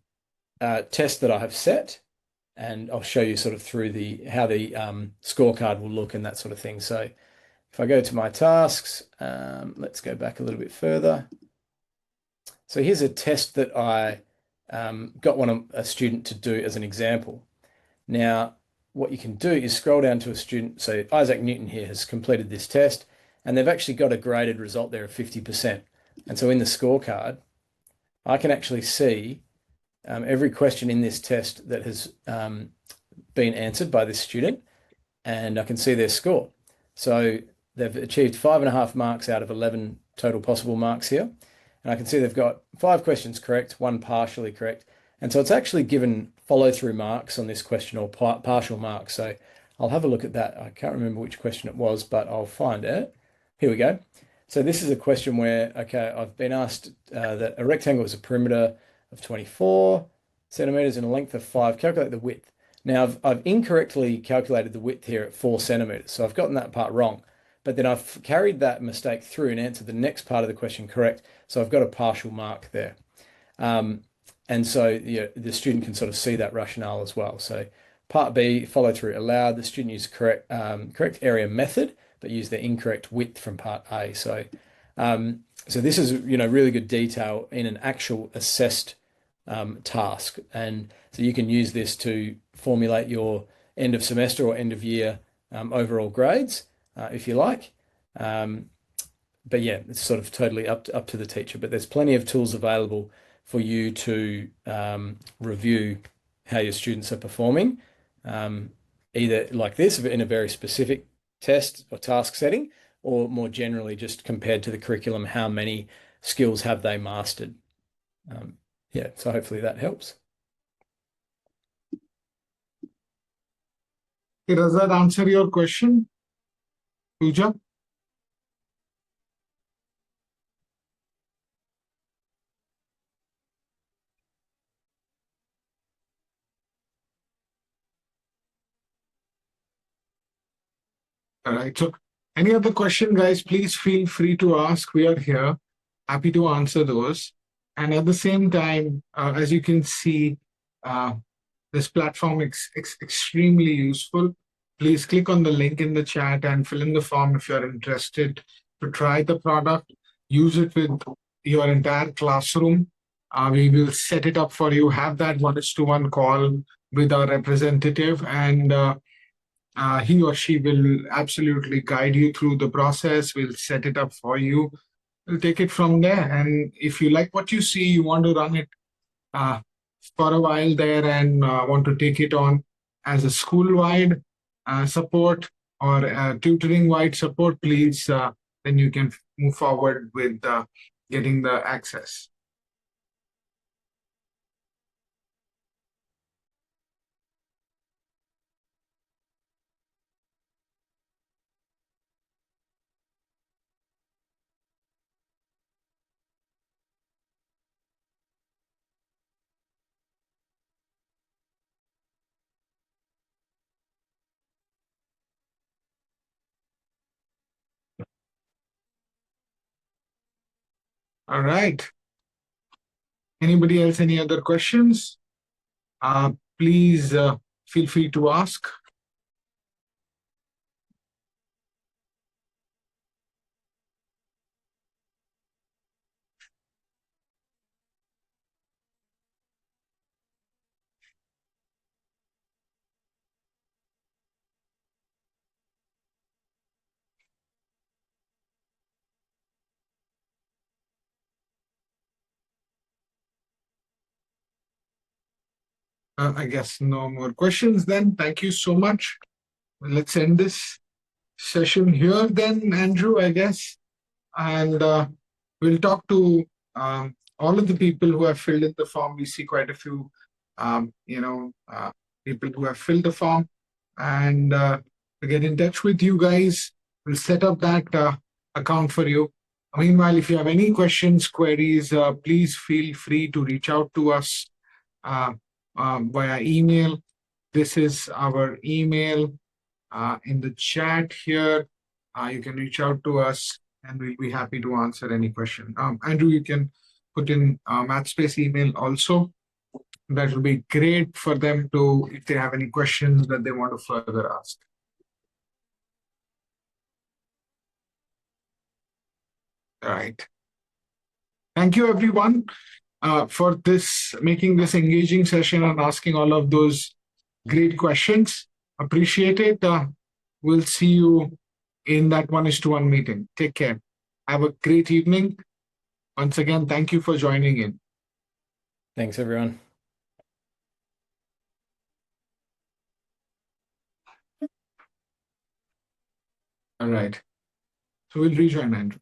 test that I have set, and I'll show you sort of through how the scorecard will look and that sort of thing. So if I go to my tasks, let's go back a little bit further. So here's a test that I got a student to do as an example. Now, what you can do is scroll down to a student. So Isaac Newton here has completed this test, and they've actually got a graded result there of 50%. And so in the scorecard, I can actually see every question in this test that has been answered by this student, and I can see their score. So they've achieved 5.5 marks out of 11 total possible marks here. And I can see they've got 5 questions correct, 1 partially correct. And so it's actually given follow-through marks on this question, or partial marks. So I'll have a look at that. I can't remember which question it was, but I'll find it. Here we go. So this is a question where, okay, I've been asked that a rectangle has a perimeter of 24 centimeters and a length of 5. Calculate the width. Now, I've incorrectly calculated the width here at 4 centimeters. So I've gotten that part wrong. But then I've carried that mistake through and answered the next part of the question correct. So I've got a partial mark there. And so the student can sort of see that rationale as well. So part B, follow through allowed. The student used correct area method, but used the incorrect width from part A. So this is really good detail in an actual assessed task. And so you can use this to formulate your end of semester or end of year overall grades, if you like. But yeah, it's sort of totally up to the teacher. But there's plenty of tools available for you to review how your students are performing, either like this in a very specific test or task setting, or more generally just compared to the curriculum, how many skills have they mastered. So hopefully that helps. Does that answer your question, Pooja? All right. So any other question, guys, please feel free to ask. We are here, happy to answer those. And at the same time, as you can see, this platform is extremely useful. Please click on the link in the chat and fill in the form if you're interested to try the product. Use it with your entire classroom. We will set it up for you. Have that 1:1 call with our representative, and he or she will absolutely guide you through the process. We'll set it up for you. We'll take it from there. And if you like what you see, you want to run it for a while there and want to take it on as a school-wide support or tutoring-wide support, please, then you can move forward with getting the access. All right. Anybody else, any other questions? Please feel free to ask. I guess no more questions then. Thank you so much. Let's end this session here then, Andrew, I guess. And we'll talk to all of the people who have filled in the form. We see quite a few, people who have filled the form. And to get in touch with you guys, we'll set up that account for you. Meanwhile, if you have any questions, queries, please feel free to reach out to us via email. This is our email in the chat here. You can reach out to us and we'll be happy to answer any question. Andrew, you can put in Mathspace email also. That will be great for them to, if they have any questions that they want to further ask. All right. Thank you, everyone, for making this engaging session and asking all of those great questions. Appreciate it. We'll see you in that 1:1 meeting. Take care. Have a great evening. Once again, thank you for joining in. Thanks, everyone. All right. So we'll rejoin, Andrew.